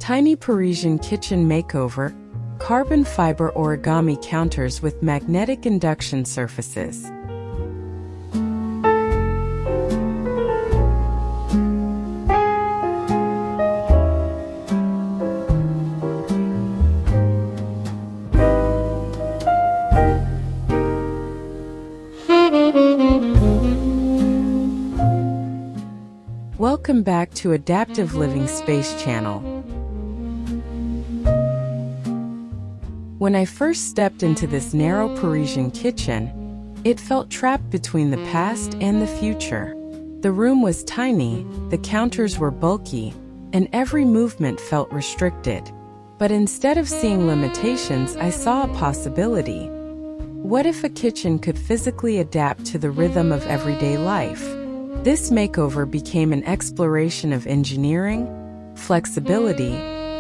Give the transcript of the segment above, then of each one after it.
Tiny Parisian kitchen makeover, carbon fiber origami counters with magnetic induction surfaces. Welcome back to Adaptive Living Space channel. When I first stepped into this narrow Parisian kitchen, it felt trapped between the past and the future. The room was tiny, the counters were bulky, and every movement felt restricted. But instead of seeing limitations, I saw a possibility. What if a kitchen could physically adapt to the rhythm of everyday life? This makeover became an exploration of engineering, flexibility,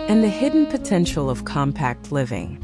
and the hidden potential of compact living.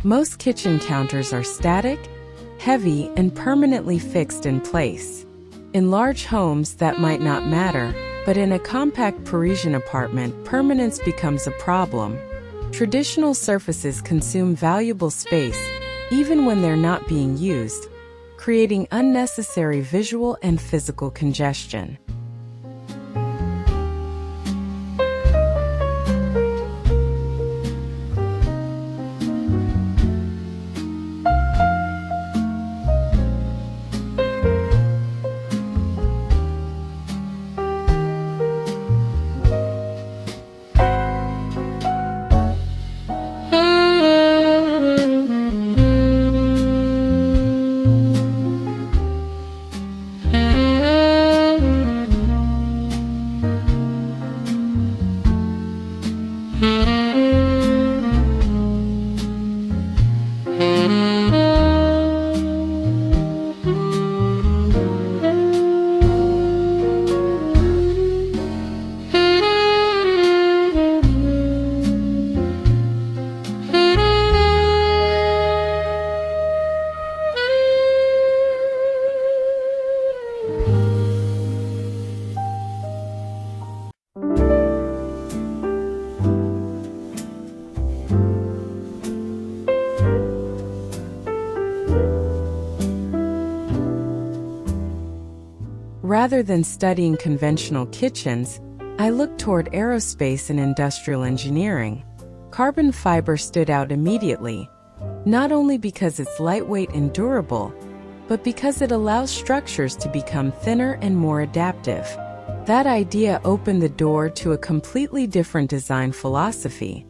Most kitchen counters are static, heavy, and permanently fixed in place. In large homes, that might not matter, but in a compact Parisian apartment, permanence becomes a problem. Traditional surfaces consume valuable space, even when they're not being used, creating unnecessary visual and physical congestion. Rather than studying conventional kitchens, I looked toward aerospace and industrial engineering. Carbon fiber stood out immediately, not only because it's lightweight and durable, but because it allows structures to become thinner and more adaptive. That idea opened the door to a completely different design philosophy.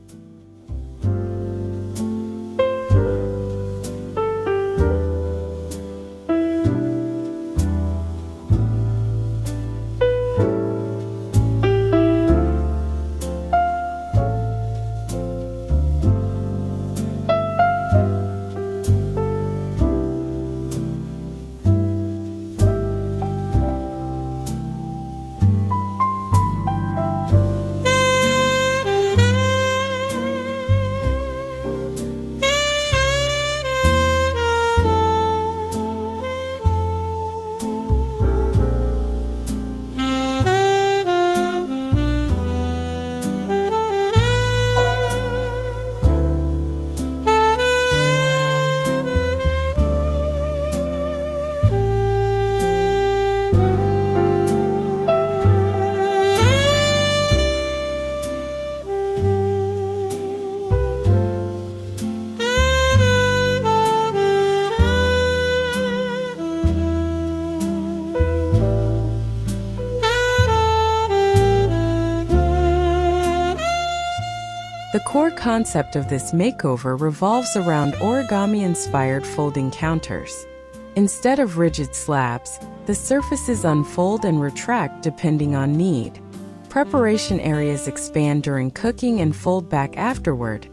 The core concept of this makeover revolves around origami-inspired folding counters. Instead of rigid slabs, the surfaces unfold and retract depending on need. Preparation areas expand during cooking and fold back afterward,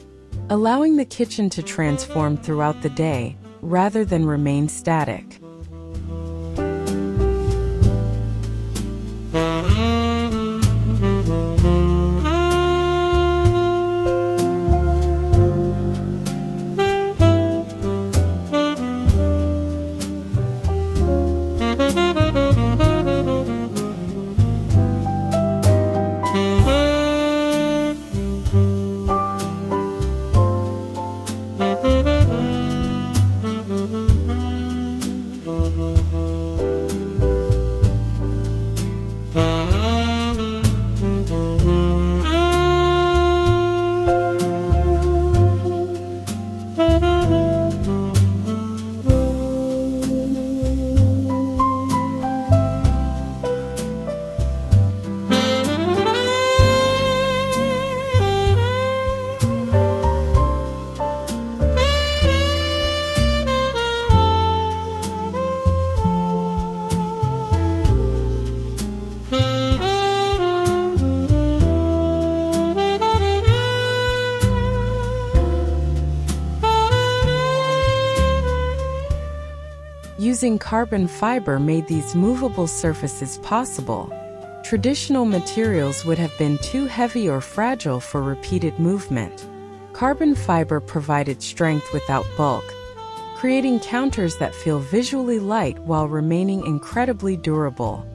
allowing the kitchen to transform throughout the day rather than remain static. Using carbon fiber made these movable surfaces possible. Traditional materials would have been too heavy or fragile for repeated movement. Carbon fiber provided strength without bulk, creating counters that feel visually light while remaining incredibly durable.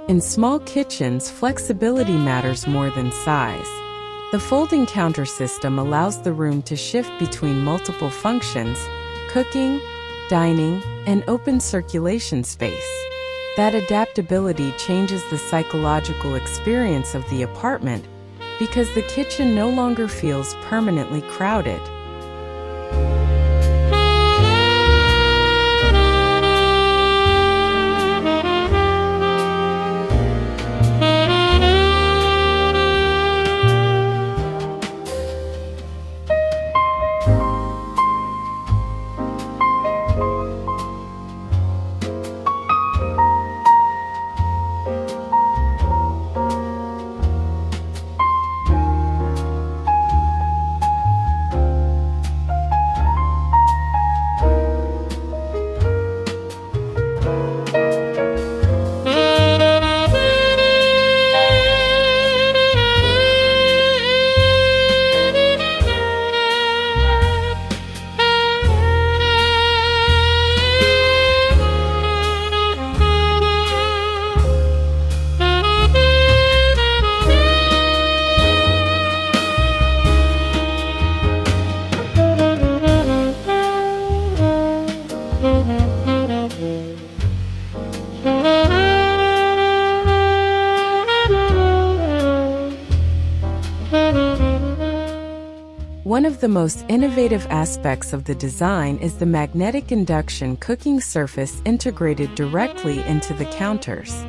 In small kitchens, flexibility matters more than size. The folding counter system allows the room to shift between multiple functions: cooking, dining, and open circulation space. That adaptability changes the psychological experience of the apartment because the kitchen no longer feels permanently crowded. One of the most innovative aspects of the design is the magnetic induction cooking surface integrated directly into the counters.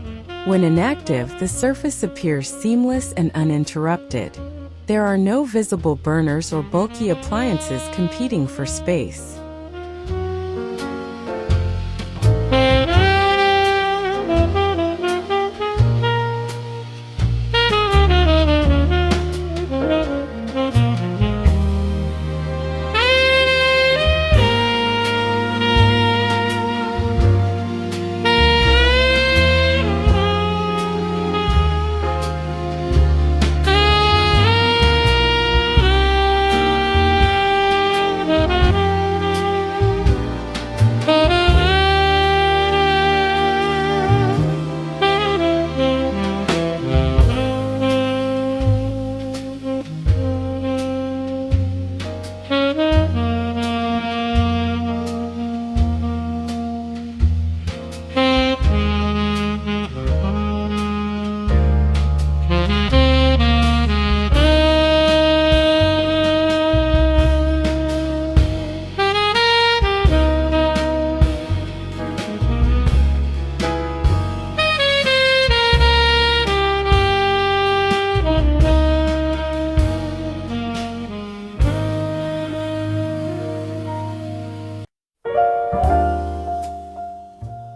When inactive, the surface appears seamless and uninterrupted. There are no visible burners or bulky appliances competing for space.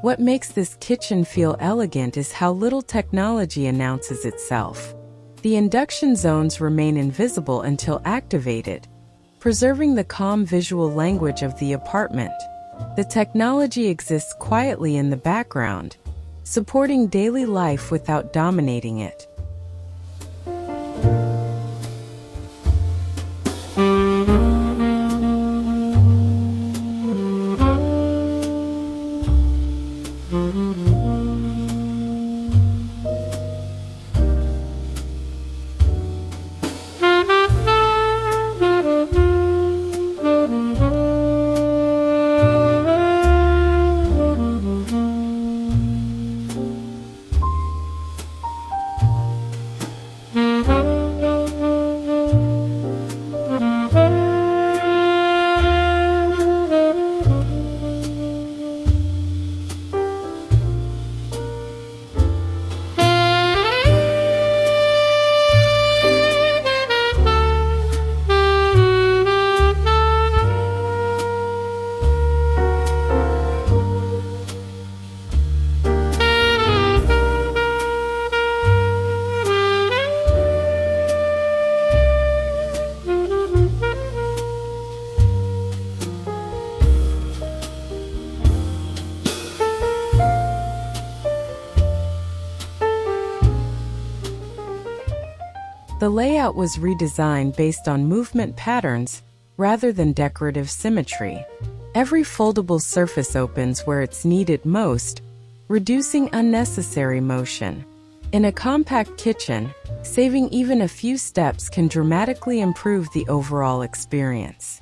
What makes this kitchen feel elegant is how little technology announces itself. The induction zones remain invisible until activated, preserving the calm visual language of the apartment. The technology exists quietly in the background, supporting daily life without dominating it. The layout was redesigned based on movement patterns rather than decorative symmetry. Every foldable surface opens where it's needed most, reducing unnecessary motion. In a compact kitchen, saving even a few steps can dramatically improve the overall experience.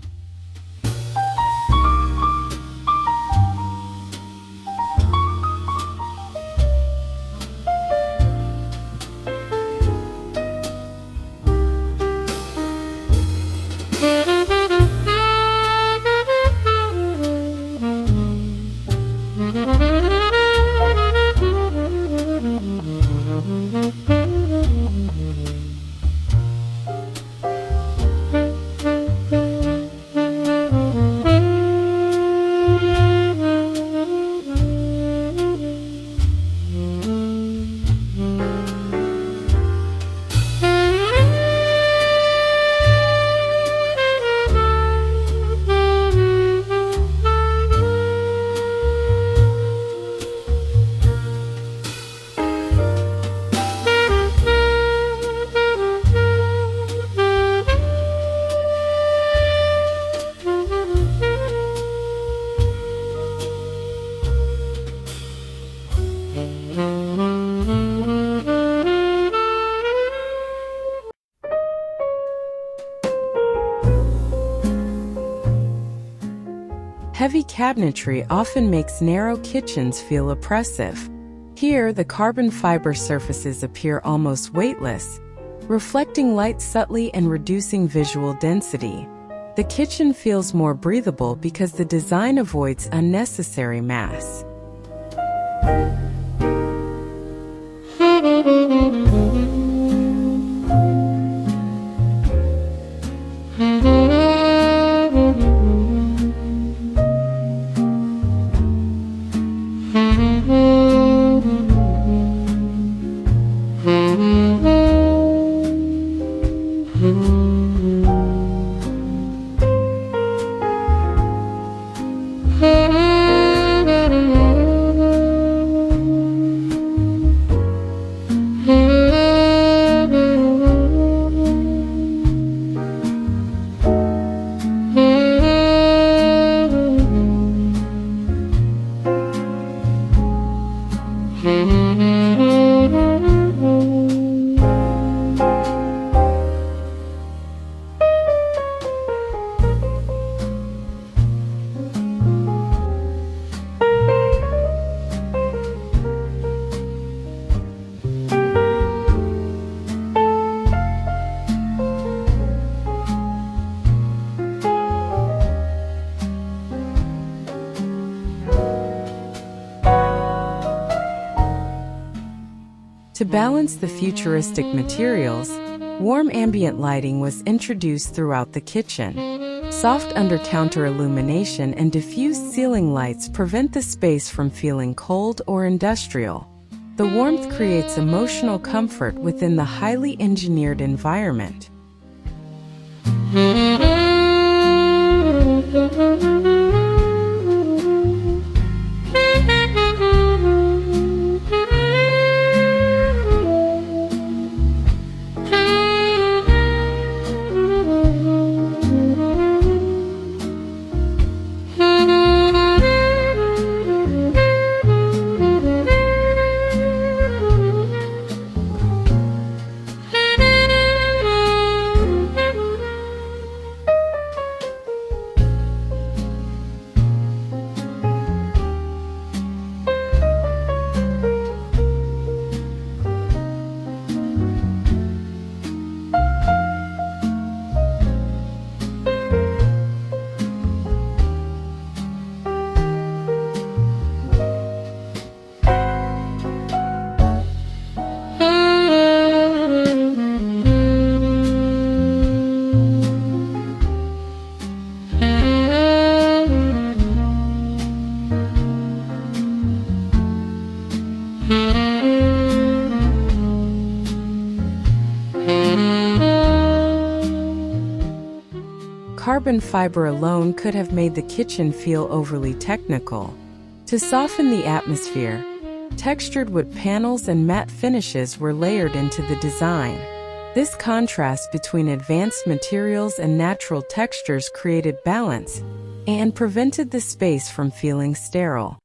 Heavy cabinetry often makes narrow kitchens feel oppressive. Here, the carbon fiber surfaces appear almost weightless, reflecting light subtly and reducing visual density. The kitchen feels more breathable because the design avoids unnecessary mass. To balance the futuristic materials, warm ambient lighting was introduced throughout the kitchen. Soft under-counter illumination and diffused ceiling lights prevent the space from feeling cold or industrial. The warmth creates emotional comfort within the highly engineered environment. Carbon fiber alone could have made the kitchen feel overly technical. To soften the atmosphere, textured wood panels and matte finishes were layered into the design. This contrast between advanced materials and natural textures created balance and prevented the space from feeling sterile.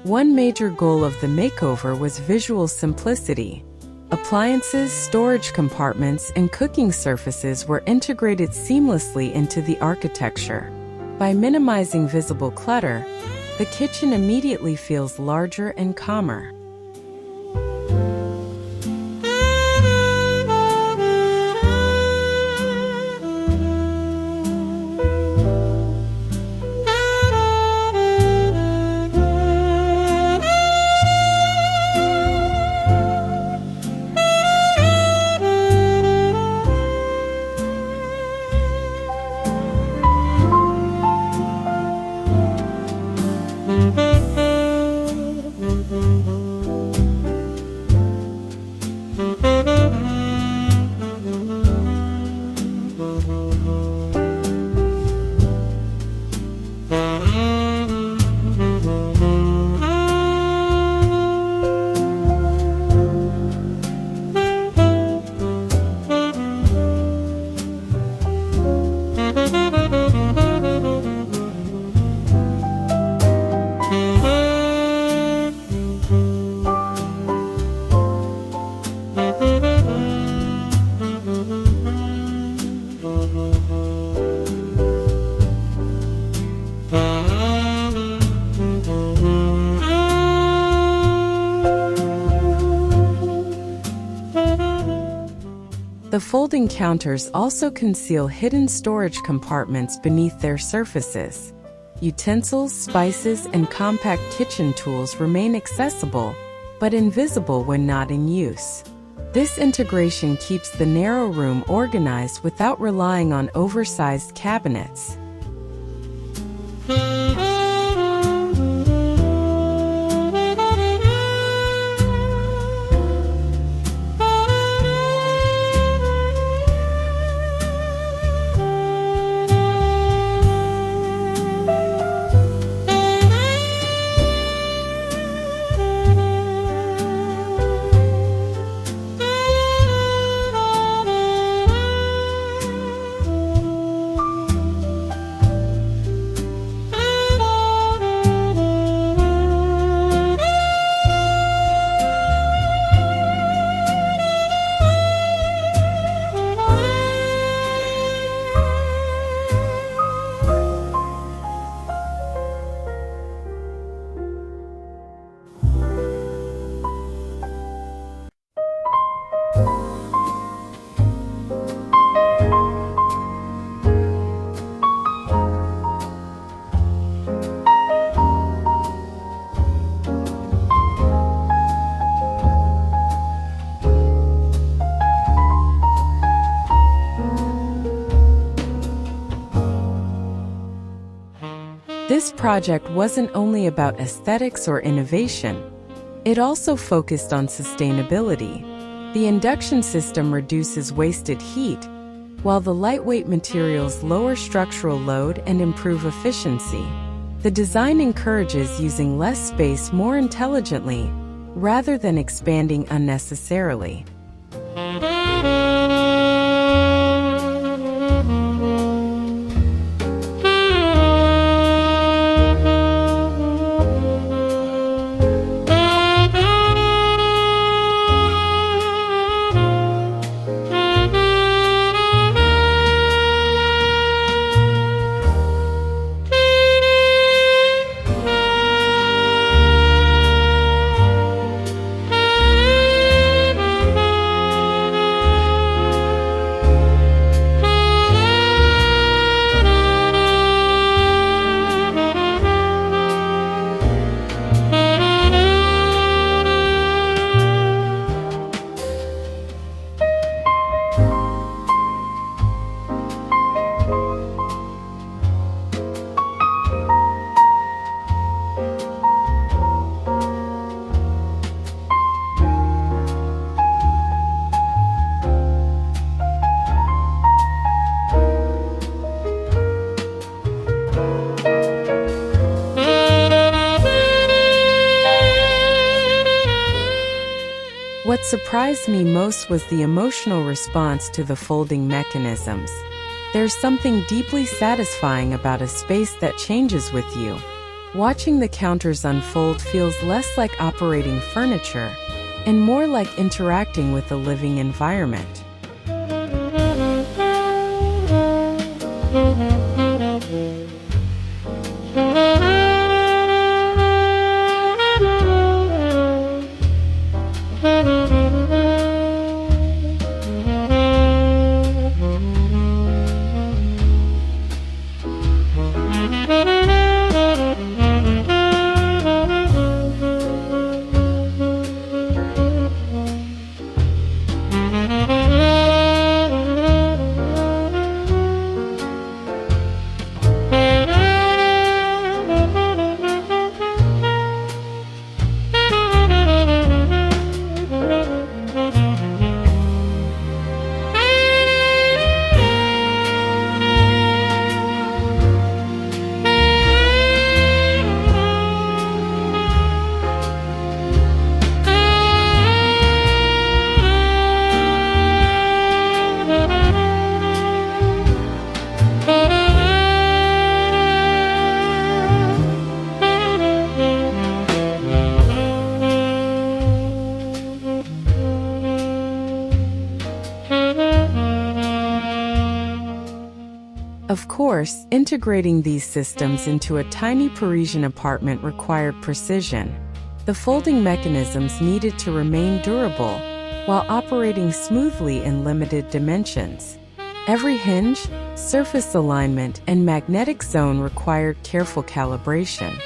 One major goal of the makeover was visual simplicity. Appliances, storage compartments, and cooking surfaces were integrated seamlessly into the architecture. By minimizing visible clutter, the kitchen immediately feels larger and calmer. The folding counters also conceal hidden storage compartments beneath their surfaces. Utensils, spices, and compact kitchen tools remain accessible, but invisible when not in use. This integration keeps the narrow room organized without relying on oversized cabinets. This project wasn't only about aesthetics or innovation. It also focused on sustainability. The induction system reduces wasted heat, while the lightweight materials lower structural load and improve efficiency. The design encourages using less space more intelligently, rather than expanding unnecessarily. What surprised me most was the emotional response to the folding mechanisms. There's something deeply satisfying about a space that changes with you. Watching the counters unfold feels less like operating furniture and more like interacting with a living environment. Of course, integrating these systems into a tiny Parisian apartment required precision. The folding mechanisms needed to remain durable, while operating smoothly in limited dimensions. Every hinge, surface alignment, and magnetic zone required careful calibration.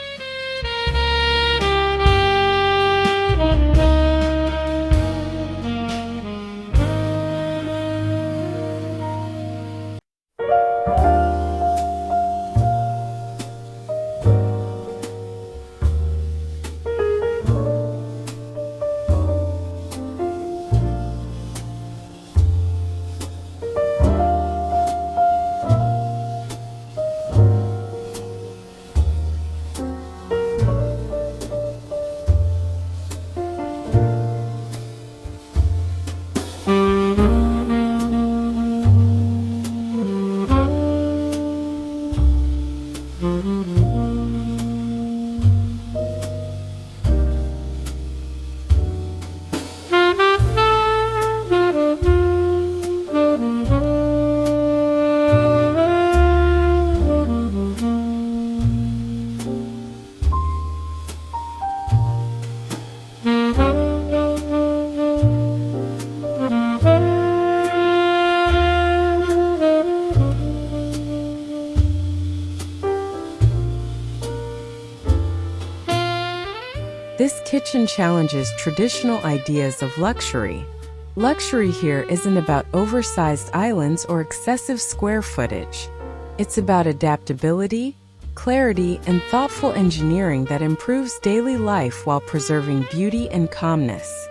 This kitchen challenges traditional ideas of luxury. Luxury here isn't about oversized islands or excessive square footage. It's about adaptability, clarity, and thoughtful engineering that improves daily life while preserving beauty and calmness.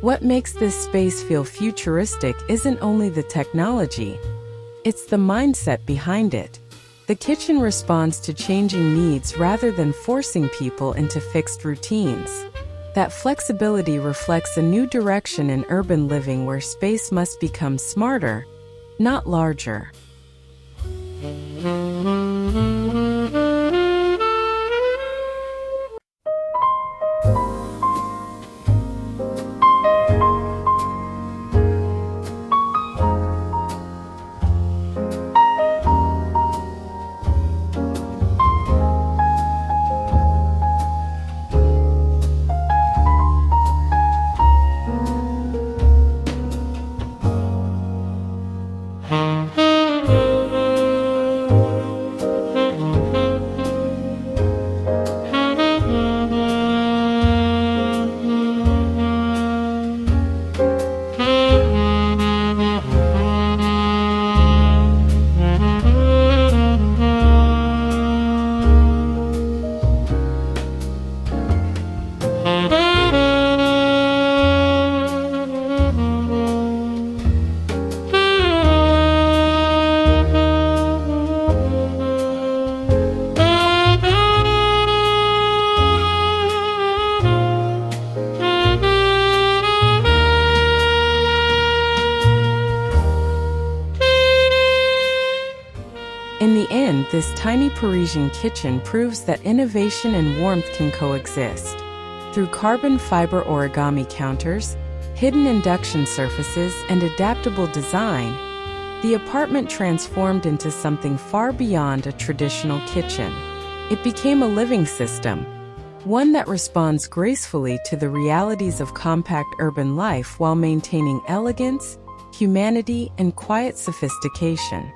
What makes this space feel futuristic isn't only the technology, it's the mindset behind it. The kitchen responds to changing needs rather than forcing people into fixed routines. That flexibility reflects a new direction in urban living where space must become smarter, not larger. In the end, this tiny Parisian kitchen proves that innovation and warmth can coexist. Through carbon fiber origami counters, hidden induction surfaces, and adaptable design, the apartment transformed into something far beyond a traditional kitchen. It became a living system, one that responds gracefully to the realities of compact urban life while maintaining elegance, humanity, and quiet sophistication.